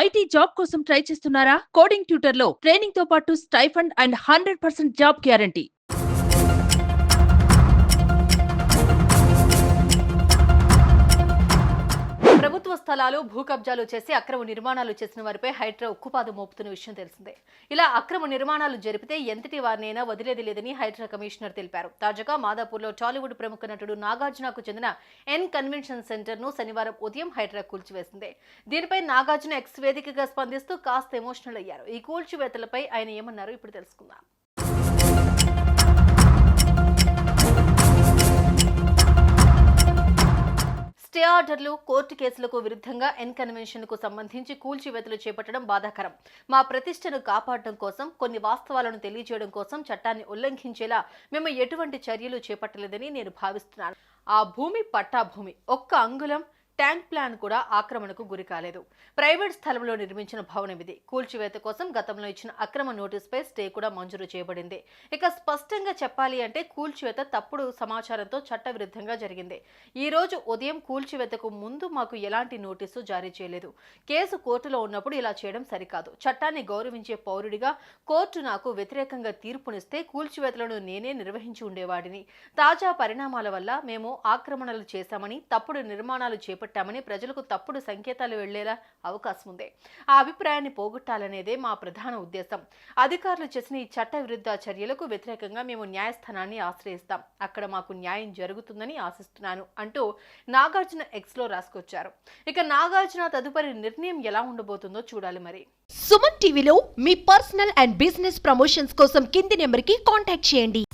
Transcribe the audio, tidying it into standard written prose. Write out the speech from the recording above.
IT job కోసం try చేస్తున్నారా? Coding tutor లో ట్రైనింగ్ తో పాటు స్టైఫండ్ అండ్ 100% జాబ్ గ్యారంటీ. ప్రభుత్వ స్థలాలు భూ కబ్జాలు చేసి అక్రమ నిర్మాణాలు చేసిన వారిపై హైడ్రా ఉక్కుపాదు మోపుతున్న విషయం తెలిసిందే. ఇలా అక్రమ నిర్మాణాలు జరిపితే ఎంతటి వారినైనా వదిలేది లేదని హైడ్రా కమిషనర్ తెలిపారు. తాజాగా మాదాపూర్లో టాలీవుడ్ ప్రముఖ నటుడు నాగార్జునకు చెందిన ఎన్ కన్వెన్షన్ సెంటర్ ను శనివారం ఉదయం హైడ్రా కూల్చివేసింది. దీనిపై నాగార్జున ఎక్స్ వేదికగా స్పందిస్తూ కాస్త ఎమోషనల్ అయ్యారు. ఈ కూల్చివేతలపై ఆయన ఏమన్నారో ఇప్పుడు తెలుసుకుందాం. స్టే ఆర్డర్లు, కోర్టు కేసులకు విరుద్ధంగా ఎన్ కన్వెన్షన్ కు సంబంధించి కూల్చివేతలు చేపట్టడం బాధాకరం. మా ప్రతిష్టను కాపాడడం కోసం, కొన్ని వాస్తవాలను తెలియజేయడం కోసం చట్టాన్ని ఉల్లంఘించేలా మేము ఎటువంటి చర్యలు చేపట్టలేదని నేను భావిస్తున్నాను. ఆ భూమి పట్టా భూమి, ఒక్క అంగుళం ట్యాంక్ ప్లాన్ కూడా ఆక్రమణకు గురి కాలేదు. ప్రైవేట్ స్థలంలో నిర్మించిన భవనం ఇది. కూల్చివేత కోసం గతంలో ఇచ్చిన అక్రమ నోటీసుపై స్టే కూడా మంజూరు చేయబడింది. ఇక స్పష్టంగా చెప్పాలి అంటే కూల్చివేత తప్పుడు సమాచారంతో చట్టవిరుద్ధంగా జరిగింది. ఈ రోజు ఉదయం కూల్చివేతకు ముందు మాకు ఎలాంటి నోటీసు జారీ చేయలేదు. కేసు కోర్టులో ఉన్నప్పుడు ఇలా చేయడం సరికాదు. చట్టాన్ని గౌరవించే పౌరుడిగా కోర్టు నాకు వ్యతిరేకంగా తీర్పునిస్తే కూల్చివేతలను నేనే నిర్వహించి ఉండేవాడిని. తాజా పరిణామాల వల్ల మేము ఆక్రమణలు చేశామని, తప్పుడు నిర్మాణాలు చేపట్టామని ప్రజలకు తప్పుడు సంకేతాలు వెళ్లేలా అవకాశం ఉంది. ఆ అభిప్రాయాన్ని పోగొట్టాలనేదే మా ప్రధాన ఉద్దేశం. అధికారులు చేసిన ఈ చట్ట విరుద్ధ చర్యలకు వ్యతిరేకంగా మేము న్యాయస్థానాన్ని ఆశ్రయిస్తాం. అక్కడ మాకు న్యాయం జరుగుతుందని ఆశిస్తున్నాను అంటూ నాగార్జున ఎక్స్ లో రాసుకొచ్చారు. ఇక నాగార్జున తదుపరి నిర్ణయం ఎలా ఉండబోతుందో చూడాలి మరి. సుమన్ టీవీలో మీ పర్సనల్ అండ్ బిజినెస్ ప్రమోషన్స్ కోసం కింది నెంబర్కి కాంటాక్ట్ చేయండి.